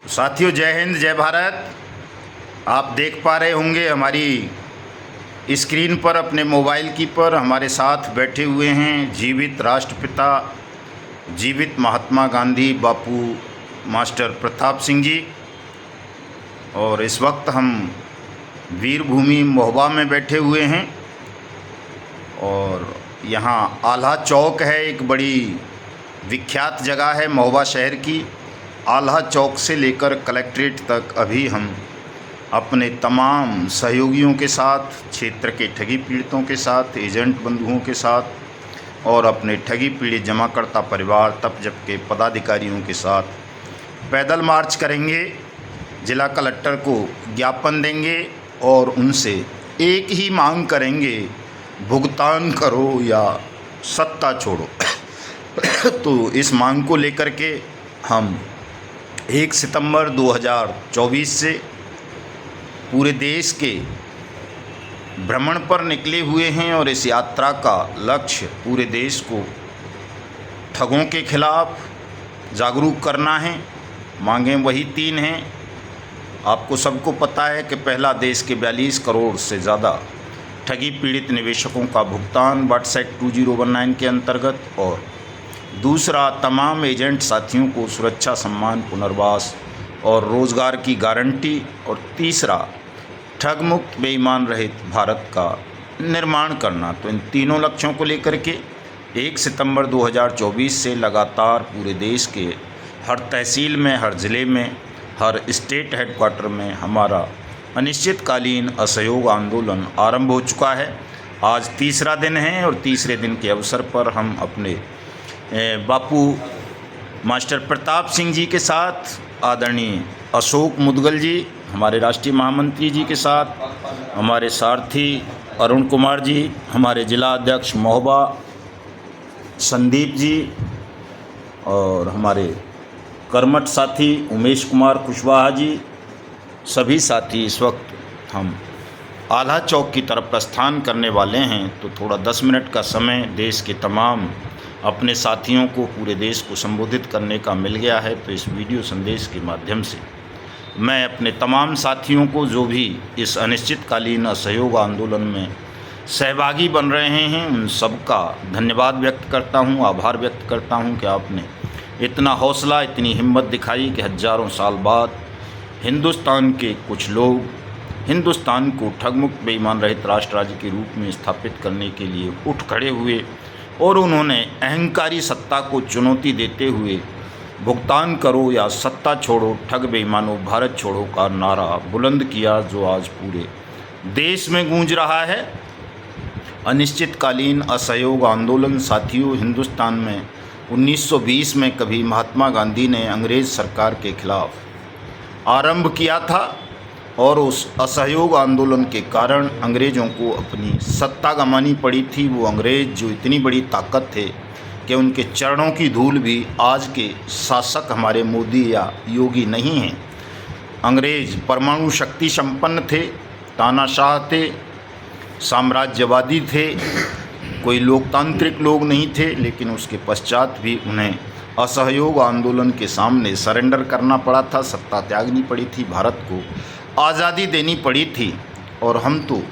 साथियों, जय हिंद, जय भारत। आप देख पा रहे होंगे हमारी स्क्रीन पर, अपने मोबाइल की पर हमारे साथ बैठे हुए हैं जीवित राष्ट्रपिता, जीवित महात्मा गांधी बापू मास्टर प्रताप सिंह जी। और इस वक्त हम वीरभूमि महोबा में बैठे हुए हैं और यहाँ आल्हा चौक है, एक बड़ी विख्यात जगह है महोबा शहर की। आल्हा चौक से लेकर कलेक्ट्रेट तक अभी हम अपने तमाम सहयोगियों के साथ, क्षेत्र के ठगी पीड़ितों के साथ, एजेंट बंधुओं के साथ और अपने ठगी पीड़ित जमाकर्ता परिवार तप जप के पदाधिकारियों के साथ पैदल मार्च करेंगे। जिला कलेक्टर को ज्ञापन देंगे और उनसे एक ही मांग करेंगे, भुगतान करो या सत्ता छोड़ो। तो इस मांग को लेकर के हम 1 सितंबर 2024 से पूरे देश के भ्रमण पर निकले हुए हैं और इस यात्रा का लक्ष्य पूरे देश को ठगों के खिलाफ जागरूक करना है। मांगें वही 3 हैं। आपको सबको पता है कि पहला, देश के 42 करोड़ से ज़्यादा ठगी पीड़ित निवेशकों का भुगतान वाट्स एक्ट 2019 के अंतर्गत, और दूसरा, तमाम एजेंट साथियों को सुरक्षा, सम्मान, पुनर्वास और रोज़गार की गारंटी, और तीसरा, ठग मुक्त बेईमान रहित भारत का निर्माण करना। तो इन तीनों लक्ष्यों को लेकर के 1 सितंबर 2024 से लगातार पूरे देश के हर तहसील में, हर ज़िले में, हर स्टेट हेडक्वार्टर में हमारा अनिश्चितकालीन असहयोग आंदोलन आरंभ हो चुका है। आज तीसरा दिन है और तीसरे दिन के अवसर पर हम अपने बापू मास्टर प्रताप सिंह जी के साथ, आदरणीय अशोक मुदगल जी हमारे राष्ट्रीय महामंत्री जी के साथ, हमारे सारथी अरुण कुमार जी, हमारे जिला अध्यक्ष महोबा संदीप जी, और हमारे कर्मठ साथी उमेश कुमार कुशवाहा जी, सभी साथी इस वक्त हम आल्हा चौक की तरफ प्रस्थान करने वाले हैं। तो थोड़ा 10 मिनट का समय देश के तमाम अपने साथियों को, पूरे देश को संबोधित करने का मिल गया है। तो इस वीडियो संदेश के माध्यम से मैं अपने तमाम साथियों को, जो भी इस अनिश्चितकालीन असहयोग आंदोलन में सहभागी बन रहे हैं, उन सबका धन्यवाद व्यक्त करता हूं, आभार व्यक्त करता हूं कि आपने इतना हौसला, इतनी हिम्मत दिखाई कि हज़ारों साल बाद हिंदुस्तान के कुछ लोग हिंदुस्तान को ठगमुक्त बेईमान रहित राष्ट्र राज्य के रूप में स्थापित करने के लिए उठ खड़े हुए और उन्होंने अहंकारी सत्ता को चुनौती देते हुए भुगतान करो या सत्ता छोड़ो, ठग बेईमानो भारत छोड़ो का नारा बुलंद किया, जो आज पूरे देश में गूंज रहा है। अनिश्चितकालीन असहयोग आंदोलन साथियों, हिंदुस्तान में 1920 में कभी महात्मा गांधी ने अंग्रेज़ सरकार के खिलाफ आरंभ किया था और उस असहयोग आंदोलन के कारण अंग्रेज़ों को अपनी सत्ता गंवानी पड़ी थी। वो अंग्रेज़ जो इतनी बड़ी ताकत थे कि उनके चरणों की धूल भी आज के शासक हमारे मोदी या योगी नहीं हैं। अंग्रेज़ परमाणु शक्ति संपन्न थे, तानाशाह थे, साम्राज्यवादी थे, कोई लोकतांत्रिक लोग नहीं थे, लेकिन उसके पश्चात भी उन्हें असहयोग आंदोलन के सामने सरेंडर करना पड़ा था, सत्ता त्यागनी पड़ी थी, भारत को आज़ादी देनी पड़ी थी। और हम तो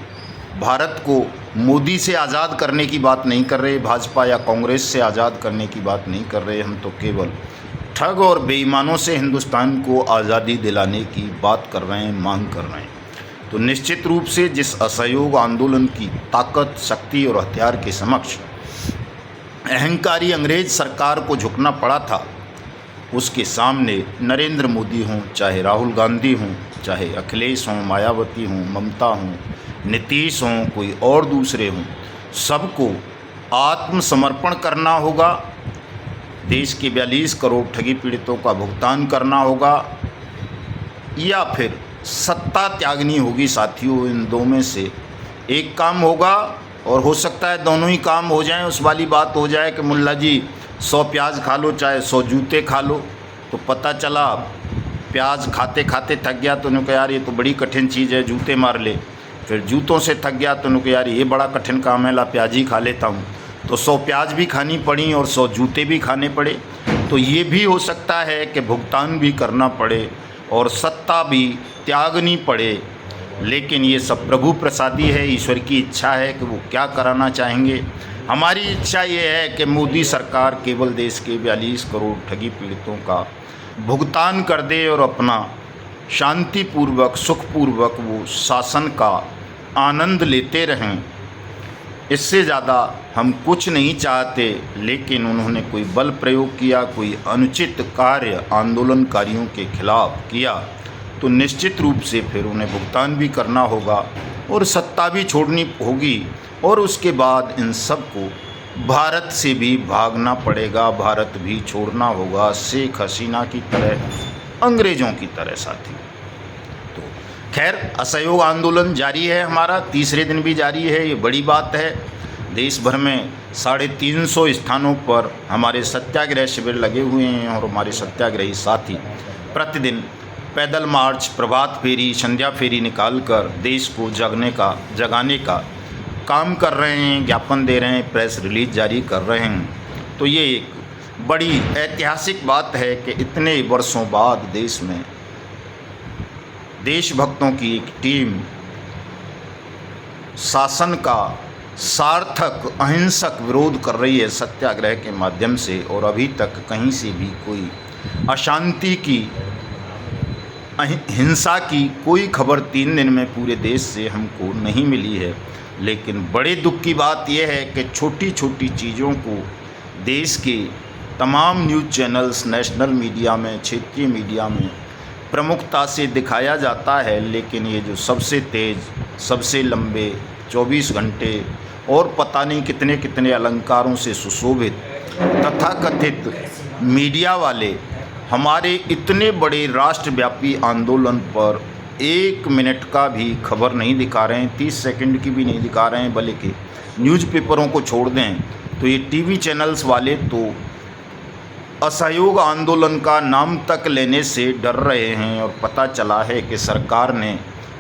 भारत को मोदी से आज़ाद करने की बात नहीं कर रहे, भाजपा या कांग्रेस से आज़ाद करने की बात नहीं कर रहे, हम तो केवल ठग और बेईमानों से हिंदुस्तान को आज़ादी दिलाने की बात कर रहे हैं, मांग कर रहे हैं। तो निश्चित रूप से जिस असहयोग आंदोलन की ताकत, शक्ति और हथियार के समक्ष अहंकारी अंग्रेज सरकार को झुकना पड़ा था, उसके सामने नरेंद्र मोदी हों, चाहे राहुल गांधी हों, चाहे अखिलेश हों, मायावती हों, ममता हों, नीतीश हों, कोई और दूसरे हों, सबको आत्मसमर्पण करना होगा। देश के 42 करोड़ ठगी पीड़ितों का भुगतान करना होगा या फिर सत्ता त्यागनी होगी। साथियों, इन दो में से एक काम होगा, और हो सकता है दोनों ही काम हो जाएं। उस वाली बात हो जाए कि मुल्ला जी 100 प्याज खा लो, चाहे 100 जूते खा लो। तो पता चला प्याज खाते खाते थक गया तो उन्होंने कहा यार ये तो बड़ी कठिन चीज़ है, जूते मार ले। फिर जूतों से थक गया तो उन्होंने कहा यार ये बड़ा कठिन काम है, ला प्याज ही खा लेता हूँ। तो 100 प्याज भी खानी पड़ी और 100 जूते भी खाने पड़े। तो ये भी हो सकता है कि भुगतान भी करना पड़े और सत्ता भी त्यागनी पड़े, लेकिन ये सब प्रभु प्रसादी है, ईश्वर की इच्छा है कि वो क्या कराना चाहेंगे। हमारी इच्छा ये है कि मोदी सरकार केवल देश के 42 करोड़ ठगी पीड़ितों का भुगतान कर दे और अपना शांतिपूर्वक सुखपूर्वक वो शासन का आनंद लेते रहें। इससे ज़्यादा हम कुछ नहीं चाहते, लेकिन उन्होंने कोई बल प्रयोग किया, कोई अनुचित कार्य आंदोलनकारियों के खिलाफ किया तो निश्चित रूप से फिर उन्हें भुगतान भी करना होगा और सत्ता भी छोड़नी होगी, और उसके बाद इन सबको भारत से भी भागना पड़ेगा, भारत भी छोड़ना होगा, शेख हसीना की तरह, अंग्रेज़ों की तरह साथी। तो खैर, असहयोग आंदोलन जारी है, हमारा तीसरे दिन भी जारी है। ये बड़ी बात है। देश भर में 350 स्थानों पर हमारे सत्याग्रह शिविर लगे हुए हैं और हमारे सत्याग्रही साथी प्रतिदिन पैदल मार्च, प्रभात फेरी, संध्या फेरी निकालकर देश को जगाने का काम कर रहे हैं, ज्ञापन दे रहे हैं, प्रेस रिलीज जारी कर रहे हैं। तो ये एक बड़ी ऐतिहासिक बात है कि इतने वर्षों बाद देश में देशभक्तों की एक टीम शासन का सार्थक अहिंसक विरोध कर रही है सत्याग्रह के माध्यम से, और अभी तक कहीं से भी कोई अशांति की, हिंसा की कोई खबर 3 दिन में पूरे देश से हमको नहीं मिली है। लेकिन बड़े दुख की बात यह है कि छोटी छोटी चीज़ों को देश के तमाम न्यूज़ चैनल्स, नेशनल मीडिया में, क्षेत्रीय मीडिया में प्रमुखता से दिखाया जाता है, लेकिन ये जो सबसे तेज़, सबसे लंबे 24 घंटे और पता नहीं कितने कितने अलंकारों से सुशोभित तथाकथित मीडिया वाले हमारे इतने बड़े राष्ट्रव्यापी आंदोलन पर 1 मिनट का भी खबर नहीं दिखा रहे हैं, 30 सेकंड की भी नहीं दिखा रहे हैं, बल्कि न्यूज़पेपरों को छोड़ दें तो ये टीवी चैनल्स वाले तो असहयोग आंदोलन का नाम तक लेने से डर रहे हैं। और पता चला है कि सरकार ने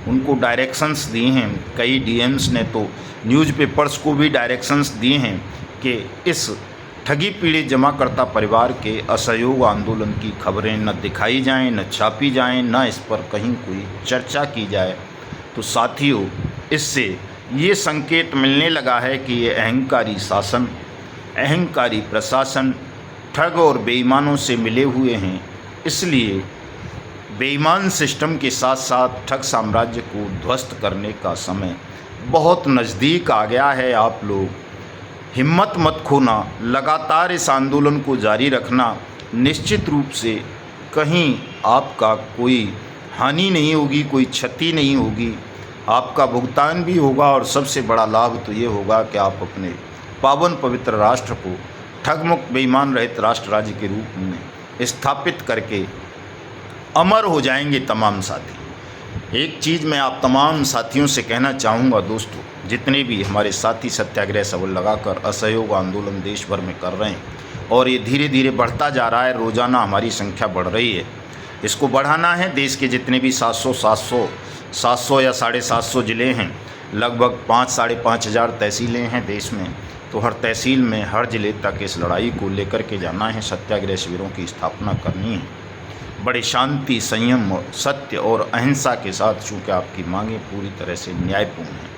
उनको डायरेक्शंस दिए हैं, कई डीएम्स ने तो न्यूज़पेपर्स को भी डायरेक्शंस दिए हैं कि इस ठगी पीड़ित जमाकर्ता परिवार के असहयोग आंदोलन की खबरें न दिखाई जाएं, न छापी जाएं, न इस पर कहीं कोई चर्चा की जाए। तो साथियों, इससे ये संकेत मिलने लगा है कि ये अहंकारी शासन, अहंकारी प्रशासन ठग और बेईमानों से मिले हुए हैं। इसलिए बेईमान सिस्टम के साथ साथ ठग साम्राज्य को ध्वस्त करने का समय बहुत नज़दीक आ गया है। आप लोग हिम्मत मत खोना, लगातार इस आंदोलन को जारी रखना। निश्चित रूप से कहीं आपका कोई हानि नहीं होगी, कोई क्षति नहीं होगी, आपका भुगतान भी होगा, और सबसे बड़ा लाभ तो ये होगा कि आप अपने पावन पवित्र राष्ट्र को ठगमुक्त बेईमान रहित राष्ट्र राज्य के रूप में स्थापित करके अमर हो जाएंगे तमाम साथी। एक चीज़ मैं आप तमाम साथियों से कहना चाहूँगा दोस्तों, जितने भी हमारे साथी सत्याग्रह सबल लगाकर असहयोग आंदोलन देश भर में कर रहे हैं, और ये धीरे धीरे बढ़ता जा रहा है, रोज़ाना हमारी संख्या बढ़ रही है। इसको बढ़ाना है। देश के जितने भी 700 या 750 ज़िले हैं, लगभग 5-5.5 हज़ार तहसीलें हैं देश में, तो हर तहसील में, हर ज़िले तक इस लड़ाई को लेकर के जाना है। सत्याग्रह शिविरों की स्थापना करनी है, बड़े शांति, संयम, सत्य और अहिंसा के साथ, चूँकि आपकी मांगें पूरी तरह से न्यायपूर्ण हैं।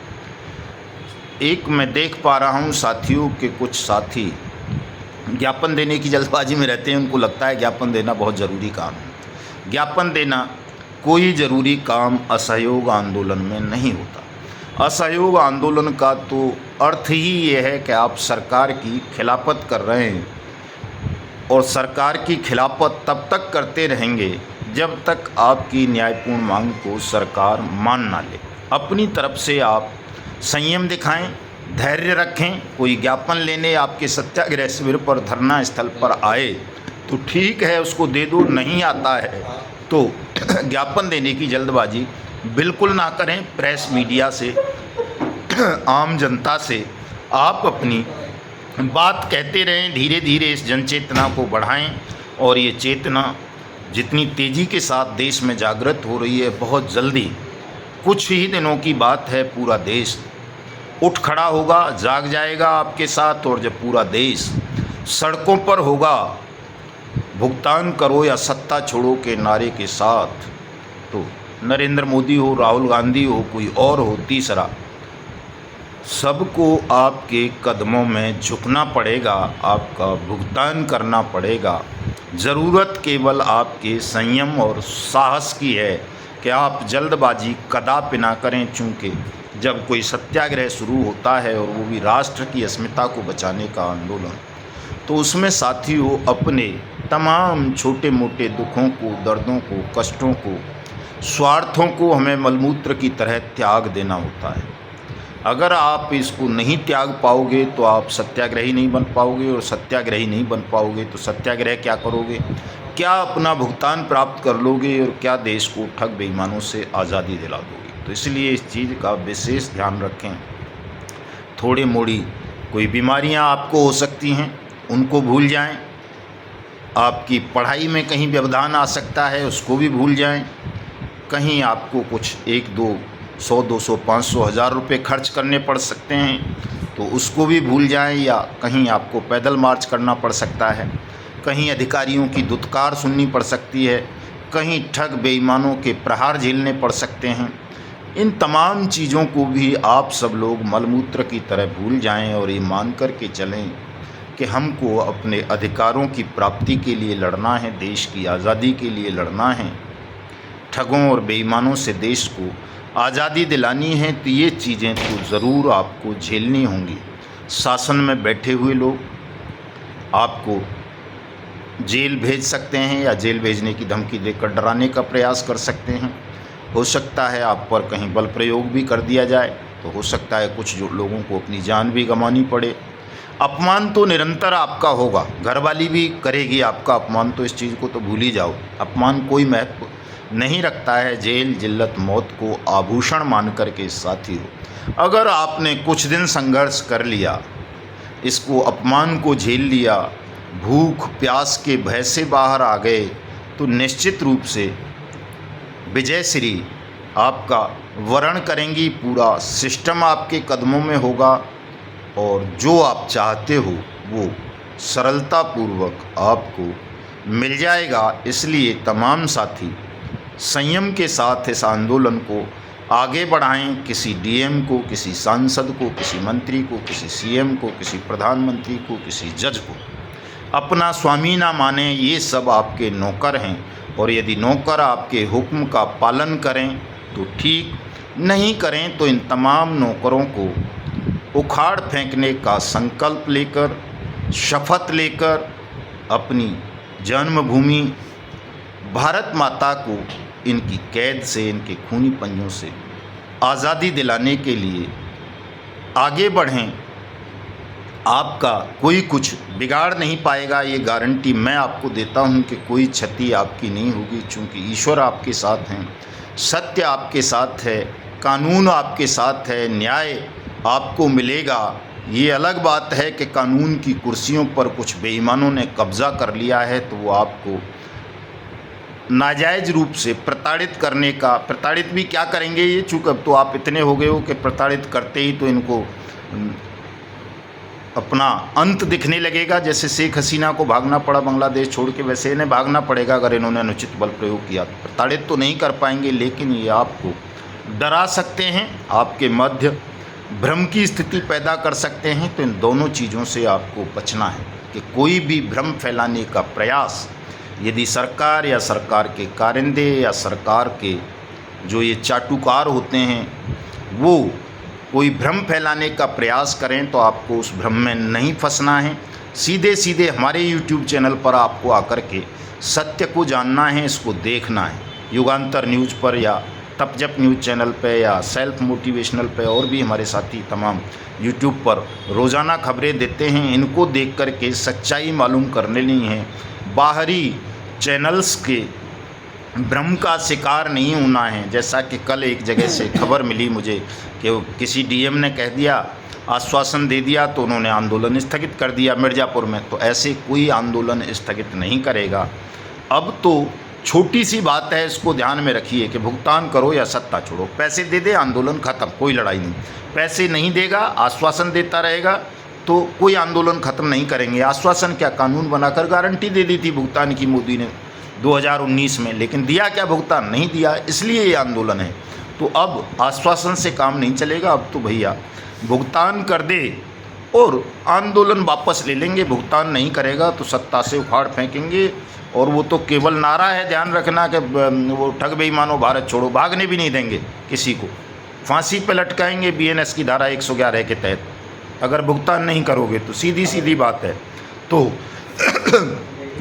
एक मैं देख पा रहा हूँ साथियों के कुछ साथी ज्ञापन देने की जल्दबाजी में रहते हैं, उनको लगता है ज्ञापन देना बहुत ज़रूरी काम है। ज्ञापन देना कोई ज़रूरी काम असहयोग आंदोलन में नहीं होता। असहयोग आंदोलन का तो अर्थ ही ये है कि आप सरकार की खिलाफत कर रहे हैं, और सरकार की खिलाफत तब तक करते रहेंगे जब तक आपकी न्यायपूर्ण मांग को सरकार मान ना ले। अपनी तरफ से आप संयम दिखाएं, धैर्य रखें। कोई ज्ञापन लेने आपके सत्याग्रह शिविर पर, धरना स्थल पर आए तो ठीक है, उसको दे दो, नहीं आता है तो ज्ञापन देने की जल्दबाजी बिल्कुल ना करें। प्रेस, मीडिया से, आम जनता से आप अपनी बात कहते रहें, धीरे धीरे इस जनचेतना को बढ़ाएं, और ये चेतना जितनी तेज़ी के साथ देश में जागृत हो रही है, बहुत जल्दी, कुछ ही दिनों की बात है, पूरा देश उठ खड़ा होगा, जाग जाएगा आपके साथ। और जब पूरा देश सड़कों पर होगा, भुगतान करो या सत्ता छोड़ो के नारे के साथ, तो नरेंद्र मोदी हो, राहुल गांधी हो, कोई और हो, तीसरा, सबको आपके कदमों में झुकना पड़ेगा, आपका भुगतान करना पड़ेगा। ज़रूरत केवल आपके संयम और साहस की है कि आप जल्दबाजी कदापि ना करें, चूँकि जब कोई सत्याग्रह शुरू होता है और वो भी राष्ट्र की अस्मिता को बचाने का आंदोलन, तो उसमें साथियों अपने तमाम छोटे मोटे दुखों को, दर्दों को, कष्टों को, स्वार्थों को हमें मलमूत्र की तरह त्याग देना होता है। अगर आप इसको नहीं त्याग पाओगे तो आप सत्याग्रही नहीं बन पाओगे, और सत्याग्रही नहीं बन पाओगे तो सत्याग्रह क्या करोगे, क्या अपना भुगतान प्राप्त कर लोगे, और क्या देश को ठग बेईमानों से आज़ादी दिला दोगे। तो इसलिए इस चीज़ का विशेष ध्यान रखें। थोड़ी मोड़ी कोई बीमारियां आपको हो सकती हैं, उनको भूल जाएं। आपकी पढ़ाई में कहीं व्यवधान आ सकता है, उसको भी भूल जाएं। कहीं आपको कुछ 1-2 100, 200, 500, 1000 रुपये खर्च करने पड़ सकते हैं, तो उसको भी भूल जाएं। या कहीं आपको पैदल मार्च करना पड़ सकता है, कहीं अधिकारियों की दुत्कार सुननी पड़ सकती है, कहीं ठग बेईमानों के प्रहार झेलने पड़ सकते हैं। इन तमाम चीज़ों को भी आप सब लोग मलमूत्र की तरह भूल जाएं और ये मान कर के चलें कि हमको अपने अधिकारों की प्राप्ति के लिए लड़ना है, देश की आज़ादी के लिए लड़ना है, ठगों और बेईमानों से देश को आज़ादी दिलानी है। तो ये चीज़ें तो ज़रूर आपको झेलनी होंगी। शासन में बैठे हुए लोग आपको जेल भेज सकते हैं या जेल भेजने की धमकी देकर डराने का प्रयास कर सकते हैं। हो सकता है आप पर कहीं बल प्रयोग भी कर दिया जाए, तो हो सकता है कुछ जो लोगों को अपनी जान भी गंवानी पड़े। अपमान तो निरंतर आपका होगा, घरवाली भी करेगी आपका अपमान, तो इस चीज़ को तो भूल ही जाओ। अपमान कोई महत्व नहीं रखता है। जेल, जिल्लत, मौत को आभूषण मान कर के साथी हो, अगर आपने कुछ दिन संघर्ष कर लिया, इसको अपमान को झेल लिया, भूख प्यास के भय से बाहर आ गए, तो निश्चित रूप से विजय श्री आपका वरण करेंगी। पूरा सिस्टम आपके कदमों में होगा और जो आप चाहते हो वो सरलतापूर्वक आपको मिल जाएगा। इसलिए तमाम साथी संयम के साथ इस आंदोलन को आगे बढ़ाएं। किसी डीएम को, किसी सांसद को, किसी मंत्री को, किसी सीएम को, किसी प्रधानमंत्री को, किसी जज को अपना स्वामी ना माने। ये सब आपके नौकर हैं, और यदि नौकर आपके हुक्म का पालन करें तो ठीक, नहीं करें तो इन तमाम नौकरों को उखाड़ फेंकने का संकल्प लेकर, शपथ लेकर, अपनी जन्मभूमि भारत माता को इनकी कैद से, इनके खूनी पंजों से आज़ादी दिलाने के लिए आगे बढ़ें। आपका कोई कुछ बिगाड़ नहीं पाएगा, ये गारंटी मैं आपको देता हूँ कि कोई क्षति आपकी नहीं होगी, चूँकि ईश्वर आपके साथ हैं, सत्य आपके साथ है, कानून आपके साथ है, न्याय आपको मिलेगा। ये अलग बात है कि कानून की कुर्सियों पर कुछ बेईमानों ने कब्ज़ा कर लिया है, तो वो आपको नाजायज़ रूप से प्रताड़ित करने का, प्रताड़ित भी क्या करेंगे ये, चूँकि अब तो आप इतने हो गए हो कि प्रताड़ित करते ही तो इनको अपना अंत दिखने लगेगा। जैसे शेख हसीना को भागना पड़ा बांग्लादेश छोड़ के, वैसे इन्हें भागना पड़ेगा अगर इन्होंने अनुचित बल प्रयोग किया। प्रताड़ित तो नहीं कर पाएंगे, लेकिन ये आपको डरा सकते हैं, आपके मध्य भ्रम की स्थिति पैदा कर सकते हैं। तो इन दोनों चीज़ों से आपको बचना है कि कोई भी भ्रम फैलाने का प्रयास, यदि सरकार या सरकार के कारिंदे या सरकार के जो ये चाटुकार होते हैं वो कोई भ्रम फैलाने का प्रयास करें, तो आपको उस भ्रम में नहीं फंसना है। सीधे सीधे हमारे YouTube चैनल पर आपको आकर के सत्य को जानना है, इसको देखना है। युगांतर न्यूज़ पर या तपजप न्यूज़ चैनल पे या सेल्फ मोटिवेशनल पे और भी हमारे साथी तमाम YouTube पर रोज़ाना खबरें देते हैं, इनको देख कर के सच्चाई मालूम करने नहीं है। बाहरी चैनल्स के भ्रम का शिकार नहीं होना है। जैसा कि कल एक जगह से खबर मिली मुझे कि किसी डीएम ने कह दिया, आश्वासन दे दिया, तो उन्होंने आंदोलन स्थगित कर दिया मिर्ज़ापुर में। तो ऐसे कोई आंदोलन स्थगित नहीं करेगा। अब तो छोटी सी बात है, इसको ध्यान में रखिए कि भुगतान करो या सत्ता छोड़ो। पैसे दे दे, आंदोलन ख़त्म, कोई लड़ाई नहीं। पैसे नहीं देगा, आश्वासन देता रहेगा, तो कोई आंदोलन ख़त्म नहीं करेंगे। आश्वासन क्या, कानून बनाकर गारंटी दे दी थी भुगतान की मोदी ने। 2019 में, लेकिन दिया क्या भुगतान? नहीं दिया, इसलिए ये आंदोलन है। तो अब आश्वासन से काम नहीं चलेगा, अब तो भैया भुगतान कर दे और आंदोलन वापस ले लेंगे। भुगतान नहीं करेगा तो सत्ता से उखाड़ फेंकेंगे, और वो तो केवल नारा है, ध्यान रखना कि वो ठग बेईमानो भारत छोड़ो, भागने भी नहीं देंगे किसी को, फांसी पे लटकाएंगे BNS की धारा 111 के तहत अगर भुगतान नहीं करोगे तो। सीधी सीधी बात है। तो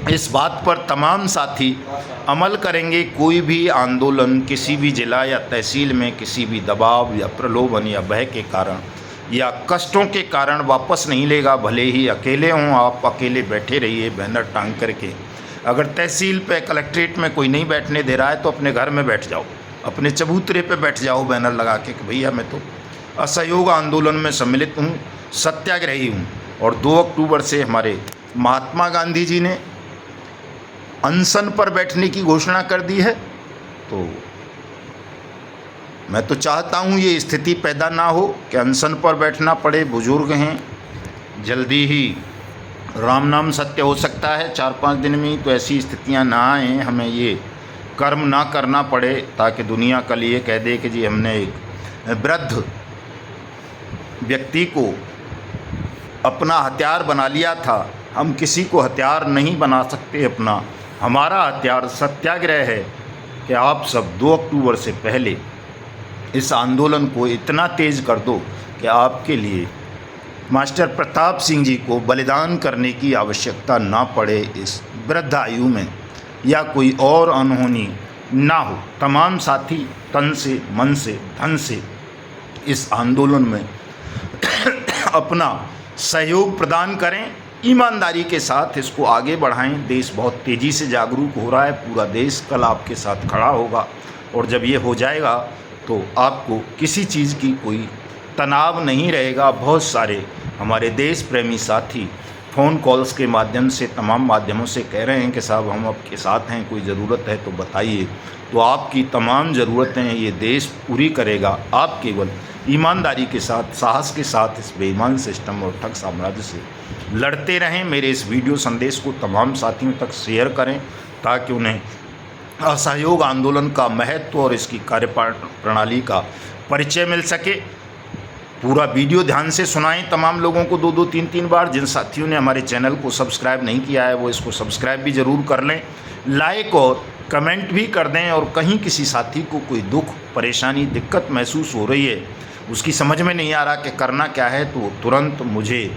इस बात पर तमाम साथी अमल करेंगे। कोई भी आंदोलन किसी भी जिला या तहसील में किसी भी दबाव या प्रलोभन या भय के कारण या कष्टों के कारण वापस नहीं लेगा। भले ही अकेले हों, आप अकेले बैठे रहिए बैनर टांग करके। अगर तहसील पे कलेक्ट्रेट में कोई नहीं बैठने दे रहा है तो अपने घर में बैठ जाओ, अपने चबूतरे पे बैठ जाओ बैनर लगा के कि भैया मैं तो असहयोग आंदोलन में सम्मिलित हूँ, सत्याग्रही हूँ। और 2 अक्टूबर से हमारे महात्मा गांधी जी ने अनशन पर बैठने की घोषणा कर दी है। तो मैं तो चाहता हूँ ये स्थिति पैदा ना हो कि अनशन पर बैठना पड़े। बुजुर्ग हैं, जल्दी ही राम नाम सत्य हो सकता है 4-5 दिन में ही, तो ऐसी स्थितियाँ ना आएँ, हमें ये कर्म ना करना पड़े, ताकि दुनिया कल ये कह दे कि जी हमने एक वृद्ध व्यक्ति को अपना हथियार बना लिया था। हम किसी को हथियार नहीं बना सकते अपना। हमारा हथियार सत्याग्रह है कि आप सब 2 अक्टूबर से पहले इस आंदोलन को इतना तेज़ कर दो कि आपके लिए मास्टर प्रताप सिंह जी को बलिदान करने की आवश्यकता ना पड़े इस वृद्ध आयु में, या कोई और अनहोनी ना हो। तमाम साथी तन से, मन से, धन से इस आंदोलन में अपना सहयोग प्रदान करें, ईमानदारी के साथ इसको आगे बढ़ाएं। देश बहुत तेज़ी से जागरूक हो रहा है, पूरा देश कल आपके साथ खड़ा होगा, और जब ये हो जाएगा तो आपको किसी चीज़ की कोई तनाव नहीं रहेगा। बहुत सारे हमारे देश प्रेमी साथी फ़ोन कॉल्स के माध्यम से, तमाम माध्यमों से कह रहे हैं कि साहब हम आपके साथ हैं, कोई ज़रूरत है तो बताइए। तो आपकी तमाम ज़रूरतें ये देश पूरी करेगा। आप केवल ईमानदारी के साथ, साहस के साथ इस बेईमान सिस्टम और ठग साम्राज्य से लड़ते रहें। मेरे इस वीडियो संदेश को तमाम साथियों तक शेयर करें ताकि उन्हें असहयोग आंदोलन का महत्व और इसकी कार्यप्रणाली का परिचय मिल सके। पूरा वीडियो ध्यान से सुनाएं तमाम लोगों को 2-2, 3-3 बार। जिन साथियों ने हमारे चैनल को सब्सक्राइब नहीं किया है वो इसको सब्सक्राइब भी ज़रूर कर लें, लाइक और कमेंट भी कर दें। और कहीं किसी साथी को कोई दुख, परेशानी, दिक्कत महसूस हो रही है, उसकी समझ में नहीं आ रहा कि करना क्या है, तो तुरंत मुझे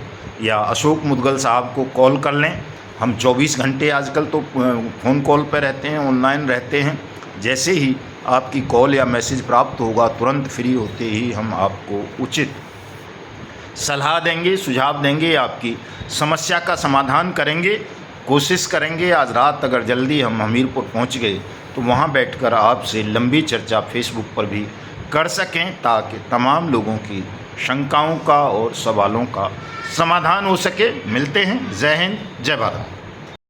या अशोक मुदगल साहब को कॉल कर लें। हम 24 घंटे आजकल तो फ़ोन कॉल पर रहते हैं, ऑनलाइन रहते हैं। जैसे ही आपकी कॉल या मैसेज प्राप्त होगा, तुरंत फ्री होते ही हम आपको उचित सलाह देंगे, सुझाव देंगे, आपकी समस्या का समाधान करेंगे, कोशिश करेंगे। आज रात अगर जल्दी हम हमीरपुर पहुंच गए तो वहां बैठकर आपसे लंबी चर्चा फेसबुक पर भी कर सकें, ताकि तमाम लोगों की शंकाओं का और सवालों का समाधान हो सके। मिलते हैं। जय हिंद, जय भारत।